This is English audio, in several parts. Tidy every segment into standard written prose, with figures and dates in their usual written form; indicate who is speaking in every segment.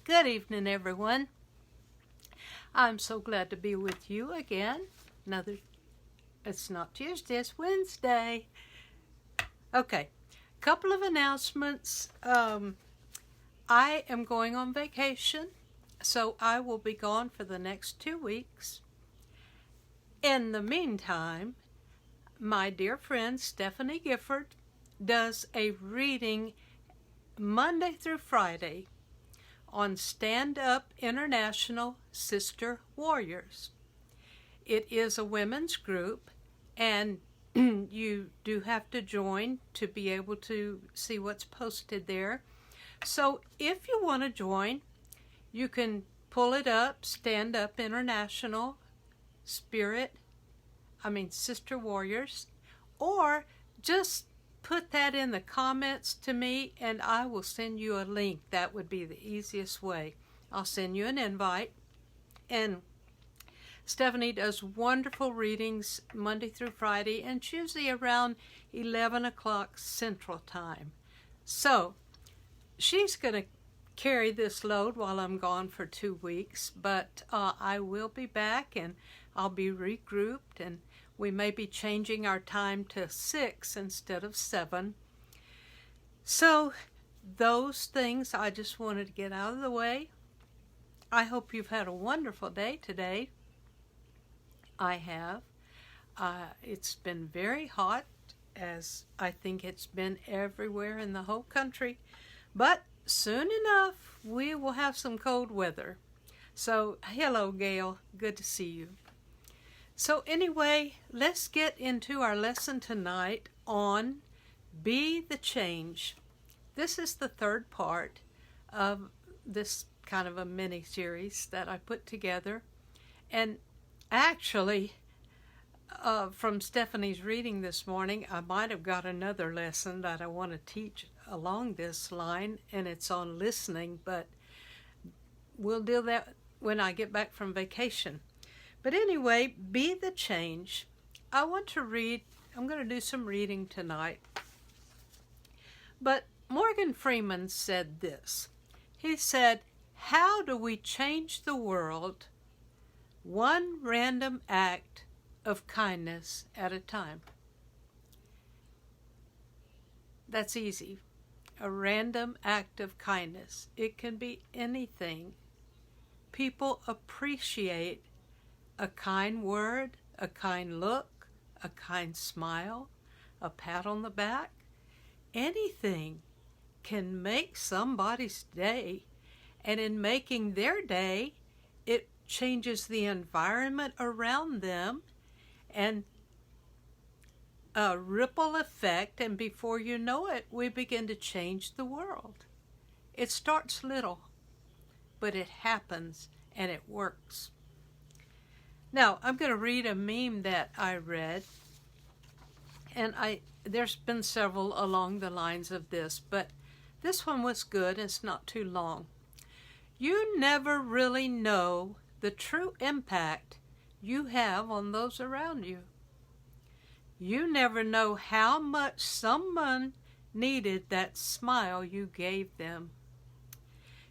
Speaker 1: Good evening, everyone. I'm so glad to be with you again. It's not Tuesday, it's Wednesday. Okay, couple of announcements. I am going on vacation, so I will be gone for the next 2 weeks. In the meantime, my dear friend Stephanie Gifford does a reading Monday through Friday on Stand Up International Sister Warriors. It is a women's group, and you do have to join to be able to see what's posted there. So if you want to join, you can pull it up, Stand Up International Sister Warriors, or just put that in the comments to me and I will send you a link. That would be the easiest way. I'll send you an invite. And Stephanie does wonderful readings Monday through Friday, and it's usually around 11 o'clock Central Time. So she's going to carry this load while I'm gone for 2 weeks, but I will be back and I'll be regrouped, and we may be changing our time to 6 instead of 7. So those things I just wanted to get out of the way. I hope you've had a wonderful day today. I have. It's been very hot, as I think it's been everywhere in the whole country. But soon enough, we will have some cold weather. So, hello, Gail. Good to see you. So anyway, let's get into our lesson tonight on Be the Change. This is the third part of this kind of a mini-series that I put together. And actually, from Stephanie's reading this morning, I might have got another lesson that I want to teach along this line, and it's on listening, but we'll do that when I get back from vacation. But anyway, Be the Change. I'm going to do some reading tonight. But Morgan Freeman said this. He said, "How do we change the world? One random act of kindness at a time." That's easy. A random act of kindness. It can be anything. People appreciate a kind word, a kind look, a kind smile, a pat on the back. Anything can make somebody's day, and in making their day, it changes the environment around them, and a ripple effect, and before you know it, we begin to change the world. It starts little, but it happens and it works. Now, I'm going to read a meme that I read, and there's been several along the lines of this, but this one was good. It's not too long. You never really know the true impact you have on those around you. You never know how much someone needed that smile you gave them.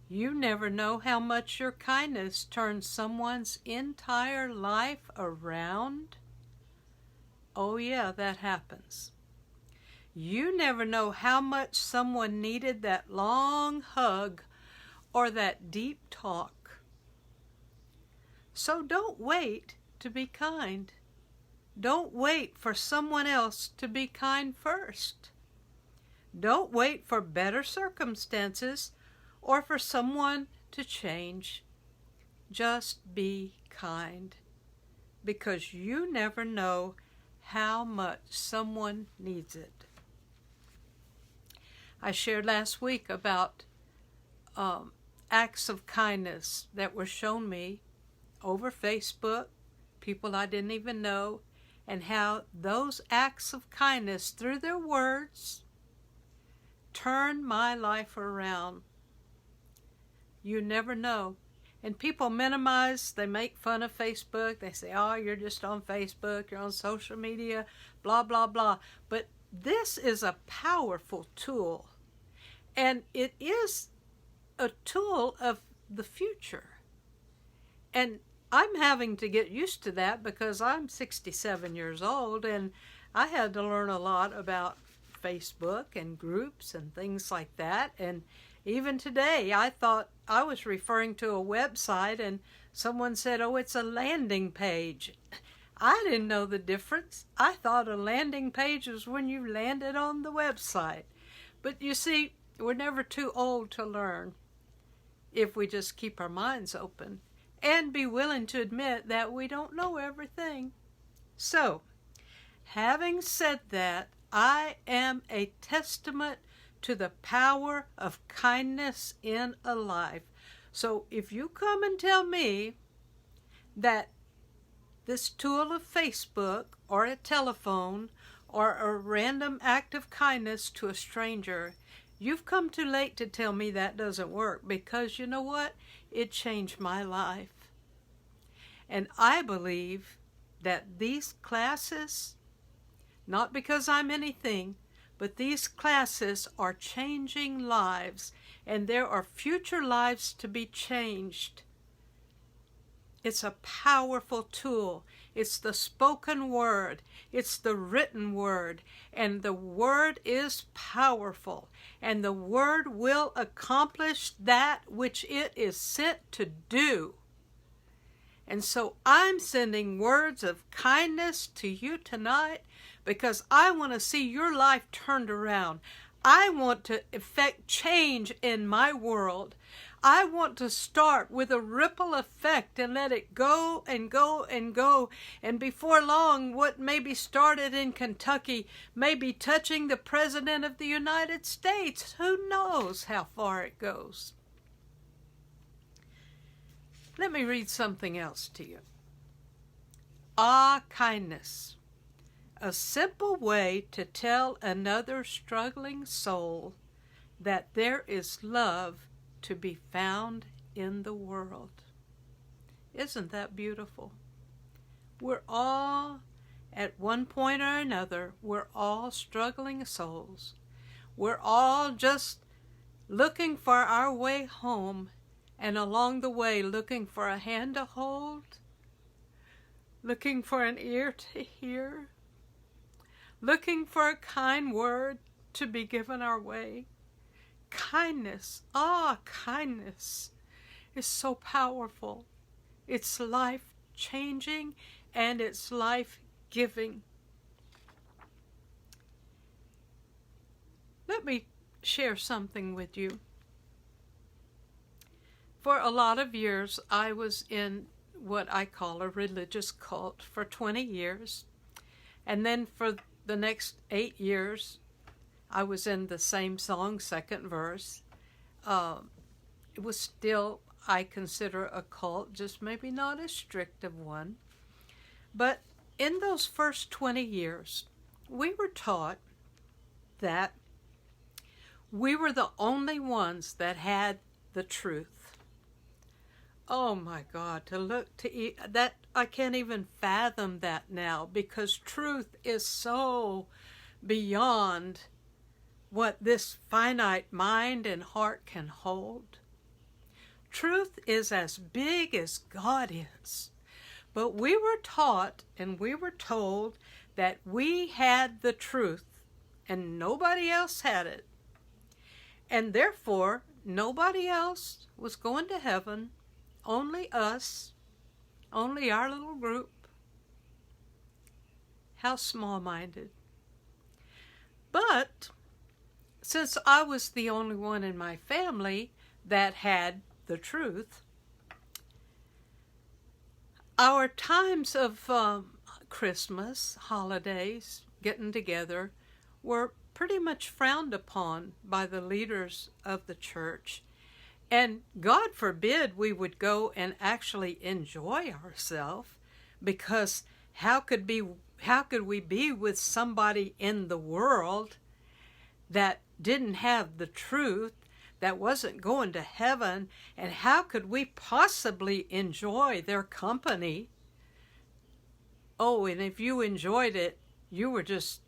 Speaker 1: You never know how much your kindness turns someone's entire life around. Oh yeah, that happens. You never know how much someone needed that long hug or that deep talk. So don't wait to be kind. Don't wait for someone else to be kind first. Don't wait for better circumstances or for someone to change. Just be kind, because you never know how much someone needs it. I shared last week about acts of kindness that were shown me over Facebook, people I didn't even know, and how those acts of kindness, through their words, turned my life around. You never know. And people minimize, they make fun of Facebook. They say, oh, you're just on Facebook, you're on social media, blah, blah, blah. But this is a powerful tool. And it is a tool of the future. And I'm having to get used to that because I'm 67 years old and I had to learn a lot about Facebook and groups and things like that. And even today, I thought I was referring to a website and someone said, oh, it's a landing page. I didn't know the difference. I thought a landing page was when you landed on the website. But you see, we're never too old to learn if we just keep our minds open and be willing to admit that we don't know everything. So, having said that, I am a testament to the power of kindness in a life. So if you come and tell me that this tool of Facebook or a telephone or a random act of kindness to a stranger, you've come too late to tell me that doesn't work, because you know what? It changed my life. And I believe that these classes, not because I'm anything, but these classes are changing lives, and there are future lives to be changed. It's a powerful tool. It's the spoken word. It's the written word. And the word is powerful. And the word will accomplish that which it is sent to do. And so I'm sending words of kindness to you tonight because I want to see your life turned around. I want to effect change in my world. I want to start with a ripple effect and let it go and go and go. And before long, what maybe started in Kentucky may be touching the President of the United States. Who knows how far it goes? Let me read something else to you. Kindness. A simple way to tell another struggling soul that there is love to be found in the world. Isn't that beautiful? We're all, at one point or another, we're all struggling souls. We're all just looking for our way home, and along the way looking for a hand to hold, looking for an ear to hear, looking for a kind word to be given our way. Kindness, kindness is so powerful. It's life-changing and it's life-giving. Let me share something with you. For a lot of years, I was in what I call a religious cult for 20 years. And then for the next 8 years, I was in the same song, second verse. It was still, I consider, a cult, just maybe not as strict of one. But in those first 20 years, we were taught that we were the only ones that had the truth. Oh my God, that I can't even fathom that now, because truth is so beyond what this finite mind and heart can hold. Truth is as big as God is. But we were taught and we were told that we had the truth and nobody else had it. And therefore, nobody else was going to heaven, only us, only our little group. How small-minded. But since I was the only one in my family that had the truth, our times of Christmas, holidays, getting together, were pretty much frowned upon by the leaders of the church. And God forbid we would go and actually enjoy ourselves, because how could we be with somebody in the world that didn't have the truth, that wasn't going to heaven, and how could we possibly enjoy their company? Oh, and if you enjoyed it, you were just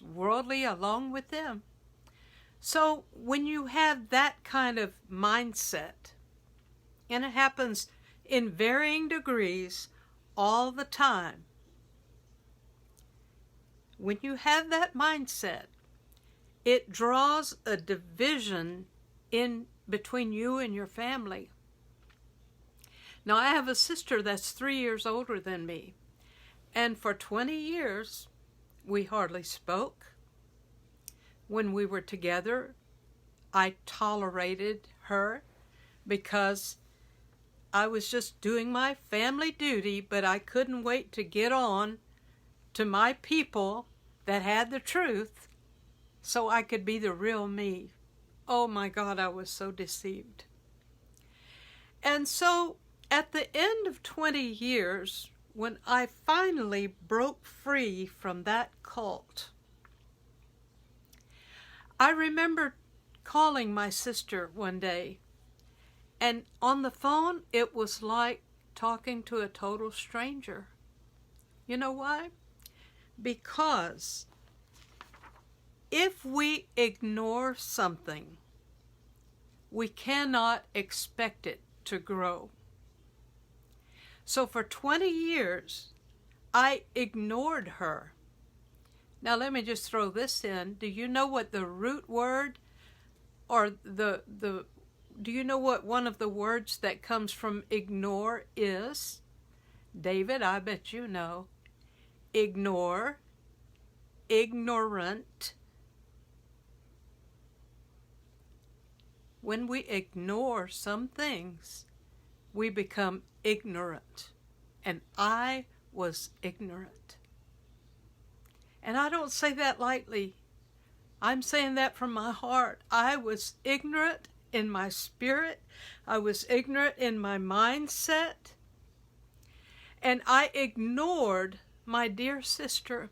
Speaker 1: worldly along with them. So when you have that kind of mindset, and it happens in varying degrees all the time, when you have that mindset, it draws a division in between you and your family. Now, I have a sister that's 3 years older than me, and for 20 years, we hardly spoke. When we were together, I tolerated her because I was just doing my family duty, but I couldn't wait to get on to my people that had the truth so I could be the real me. Oh my God, I was so deceived. And so at the end of 20 years, when I finally broke free from that cult, I remember calling my sister one day, and on the phone, it was like talking to a total stranger. You know why? Because if we ignore something, we cannot expect it to grow. So for 20 years, I ignored her. Now let me just throw this in. Do you know what the root word, or do you know what one of the words that comes from ignore is? David, I bet you know. Ignore, ignorant. When we ignore some things, we become ignorant. And I was ignorant. And I don't say that lightly. I'm saying that from my heart. I was ignorant in my spirit. I was ignorant in my mindset. And I ignored my dear sister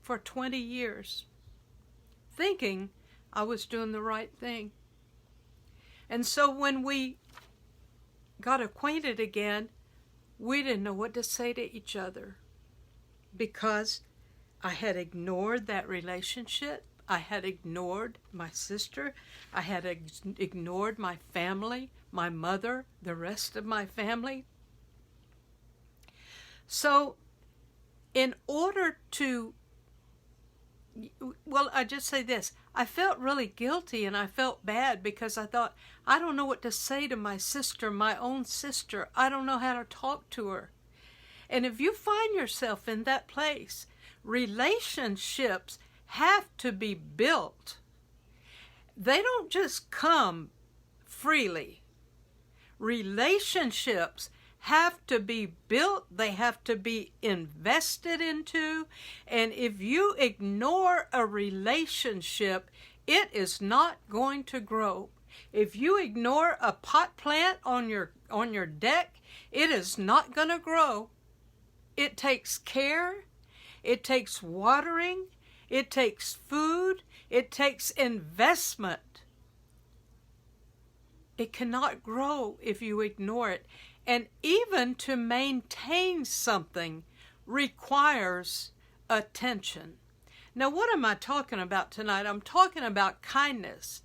Speaker 1: for 20 years, thinking I was doing the right thing. And so when we got acquainted again, we didn't know what to say to each other because I had ignored that relationship. I had ignored my sister. I had ignored my family, my mother, the rest of my family. So in order to, well, I just say this. I felt really guilty and I felt bad because I thought, I don't know what to say to my sister, my own sister. I don't know how to talk to her. And if you find yourself in that place, relationships have to be built. They don't just come freely. Relationships have to be built. They have to be invested into. And if you ignore a relationship, it is not going to grow. If you ignore a pot plant on your deck, it is not going to grow. It takes care. It takes watering. It takes food. It takes investment. It cannot grow if you ignore it. And even to maintain something requires attention. Now, what am I talking about tonight? I'm talking about kindness.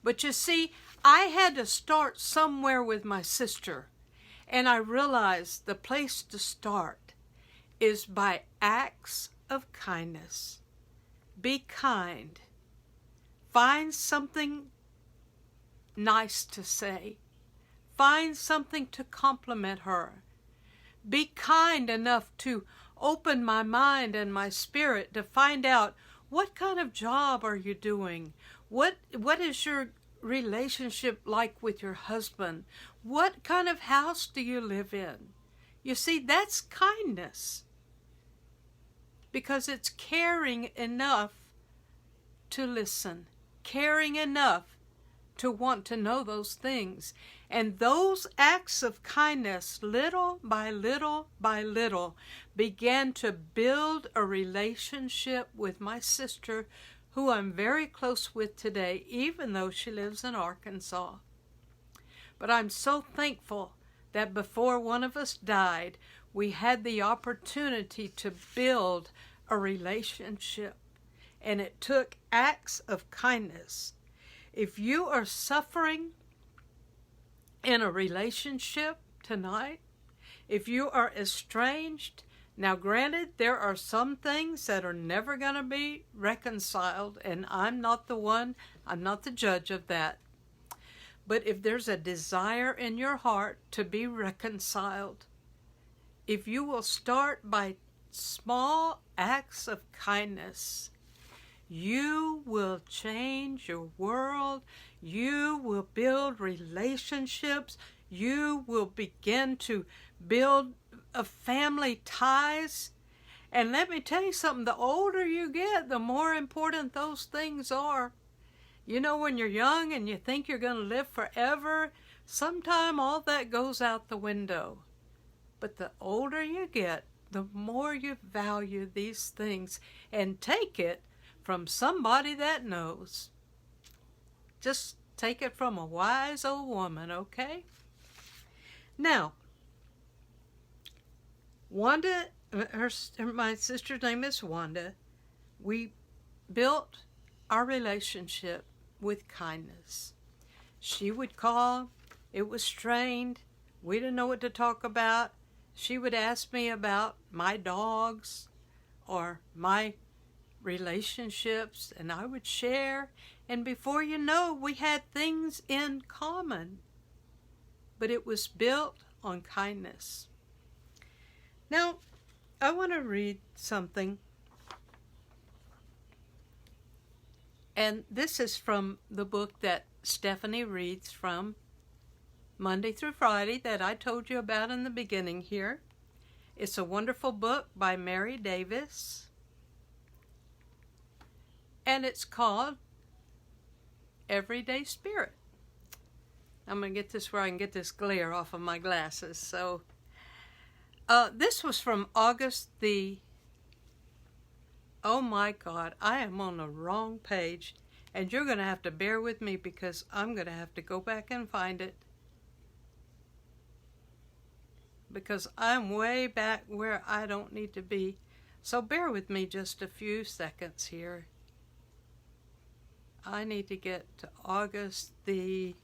Speaker 1: But you see, I had to start somewhere with my sister. And I realized the place to start is by acts of kindness. Be kind. Find something nice to say. Find something to compliment her. Be kind enough to open my mind and my spirit to find out, what kind of job are you doing? What is your relationship like with your husband? What kind of house do you live in? You see, that's kindness. Because it's caring enough to listen. Caring enough to want to know those things. And those acts of kindness, little by little by little, began to build a relationship with my sister, who I'm very close with today, even though she lives in Arkansas. But I'm so thankful that before one of us died, we had the opportunity to build a relationship. And it took acts of kindness. If you are suffering in a relationship tonight, if you are estranged, now granted, there are some things that are never going to be reconciled, and I'm not the judge of that. But if there's a desire in your heart to be reconciled, if you will start by small acts of kindness, you will change your world. You will build relationships. You will begin to build family ties. And let me tell you something, the older you get, the more important those things are. You know, when you're young and you think you're going to live forever, sometime all that goes out the window. But the older you get, the more you value these things, and take it from somebody that knows. Just take it from a wise old woman, okay? Now, Wanda, my sister's name is Wanda. We built our relationship with kindness. She would call. It was strained. We didn't know what to talk about. She would ask me about my dogs or my relationships, and I would share, and before you know, we had things in common. But it was built on kindness. Now, I want to read something, and this is from the book that Stephanie reads from Monday through Friday that I told you about in the beginning here. It's a wonderful book by Mary Davis, and it's called Everyday Spirit. I'm going to get this where I can get this glare off of my glasses. So, this was from August the... Oh my God, I am on the wrong page. And you're going to have to bear with me because I'm going to have to go back and find it. Because I'm way back where I don't need to be. So bear with me just a few seconds here. I need to get to August the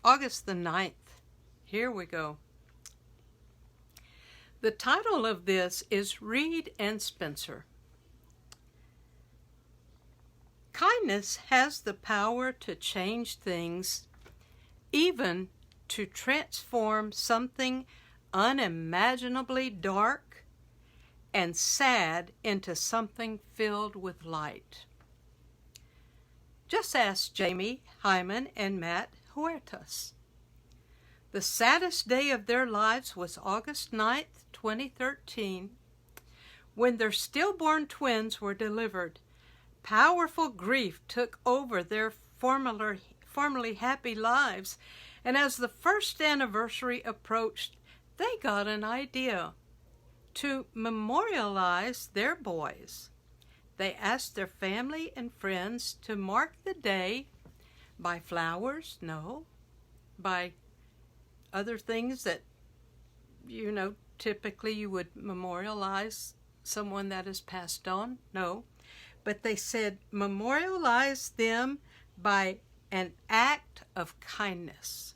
Speaker 1: 9th. Here we go. The title of this is Reed and Spencer. Kindness has the power to change things, even to transform something unimaginably dark and sad into something filled with light. Just ask Jamie Hyman and Matt Huertas. The saddest day of their lives was August 9th, 2013, when their stillborn twins were delivered. Powerful grief took over their formerly happy lives, and as the first anniversary approached, they got an idea to memorialize their boys. They asked their family and friends to mark the day by flowers, no, by other things that, you know, typically you would memorialize someone that has passed on, no. But they said memorialize them by an act of kindness.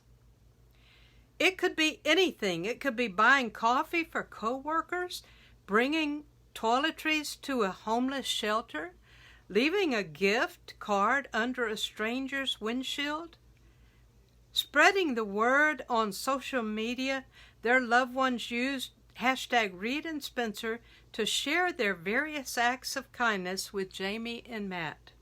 Speaker 1: It could be anything. It could be buying coffee for coworkers, bringing toiletries to a homeless shelter, leaving a gift card under a stranger's windshield, spreading the word on social media. Their loved ones used #Reed and Spencer to share their various acts of kindness with Jamie and Matt.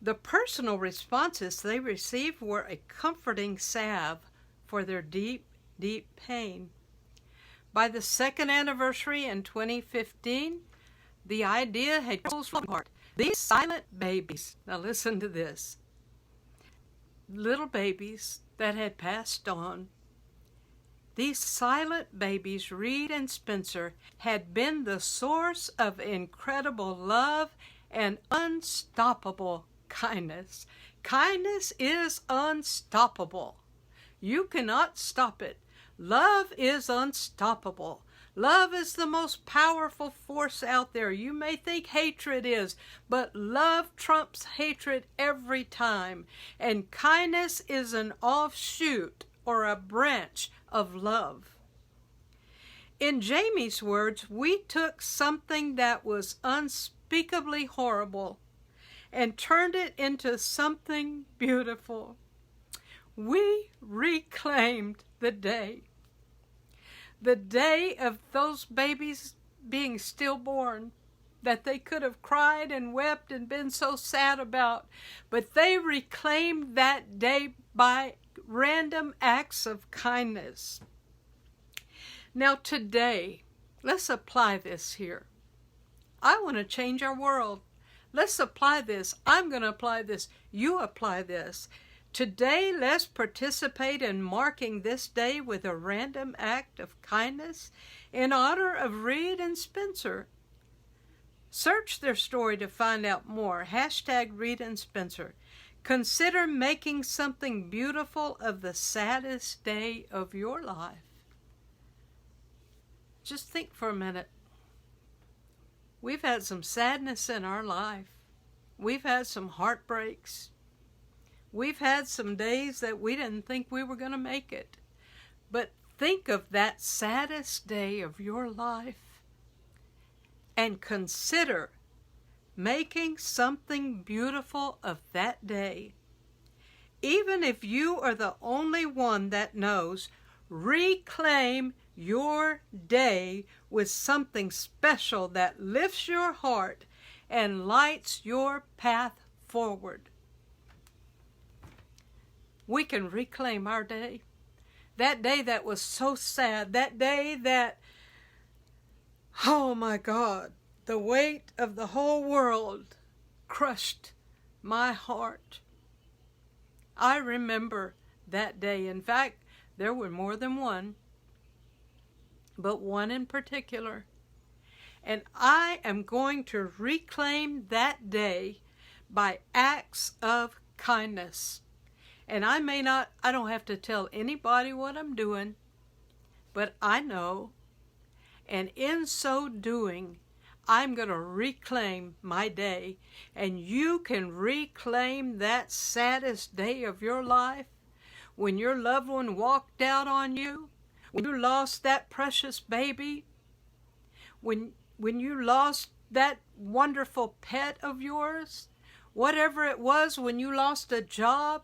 Speaker 1: The personal responses they received were a comforting salve for their deep, deep pain. By the second anniversary in 2015, the idea had fallen apart. These silent babies, now listen to this, little babies that had passed on, these silent babies, Reed and Spencer, had been the source of incredible love and unstoppable kindness. Kindness is unstoppable. You cannot stop it. Love is unstoppable. Love is the most powerful force out there. You may think hatred is, but love trumps hatred every time. And kindness is an offshoot or a branch of love. In Jamie's words, we took something that was unspeakably horrible and turned it into something beautiful. We reclaimed the day. The day of those babies being stillborn, that they could have cried and wept and been so sad about, but they reclaimed that day by random acts of kindness. Now today, let's apply this here. I want to change our world. Let's apply this. I'm going to apply this. You apply this. Today, let's participate in marking this day with a random act of kindness in honor of Reed and Spencer. Search their story to find out more. #Reed and Spencer. Consider making something beautiful of the saddest day of your life. Just think for a minute. We've had some sadness in our life. We've had some heartbreaks. We've had some days that we didn't think we were going to make it. But think of that saddest day of your life and consider making something beautiful of that day. Even if you are the only one that knows, reclaim your day with something special that lifts your heart and lights your path forward. We can reclaim our day. That day that was so sad. That day that, oh my God, the weight of the whole world crushed my heart. I remember that day. In fact, there were more than one, but one in particular. And I am going to reclaim that day by acts of kindness. And I don't have to tell anybody what I'm doing, but I know. And in so doing, I'm going to reclaim my day. And you can reclaim that saddest day of your life when your loved one walked out on you, when you lost that precious baby, when you lost that wonderful pet of yours, whatever it was, when you lost a job.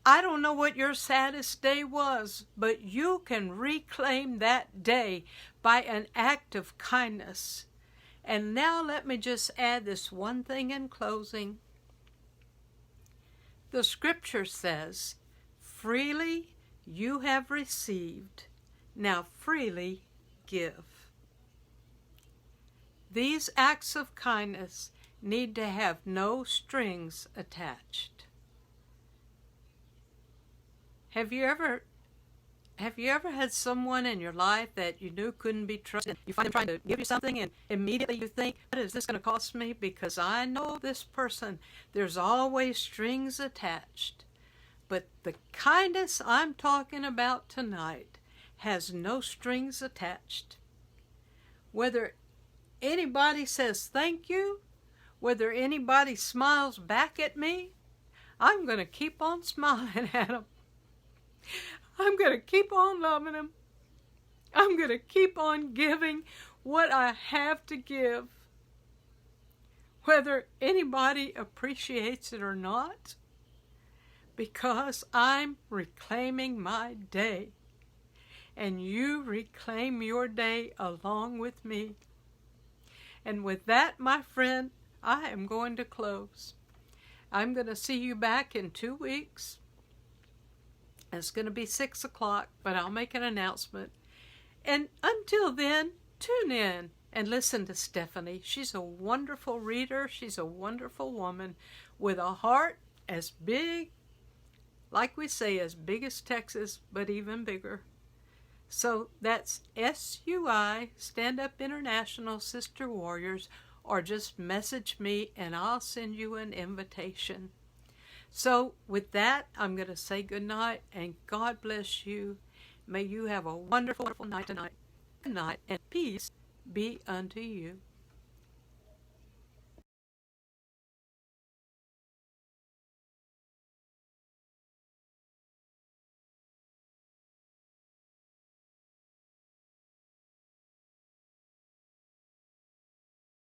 Speaker 1: I don't know what your saddest day was, but you can reclaim that day by an act of kindness. And now let me just add this one thing in closing. The scripture says, freely you have received, now freely give. These acts of kindness need to have no strings attached. Have you ever had someone in your life that you knew couldn't be trusted? You find them trying to give you something and immediately you think, what is this going to cost me? Because I know this person. There's always strings attached. But the kindness I'm talking about tonight has no strings attached. Whether anybody says thank you, whether anybody smiles back at me, I'm going to keep on smiling at them. I'm going to keep on loving them. I'm going to keep on giving what I have to give. Whether anybody appreciates it or not. Because I'm reclaiming my day. And you reclaim your day along with me. And with that, my friend, I am going to close. I'm going to see you back in 2 weeks. It's going to be 6 o'clock, but I'll make an announcement. And until then, tune in and listen to Stephanie. She's a wonderful reader. She's a wonderful woman with a heart as big, like we say, as big as Texas, but even bigger. So that's SUI, Stand Up International Sister Warriors, or just message me and I'll send you an invitation. So with that, I'm going to say good night and God bless you. May you have a wonderful, wonderful night tonight. Good night, and peace be unto you.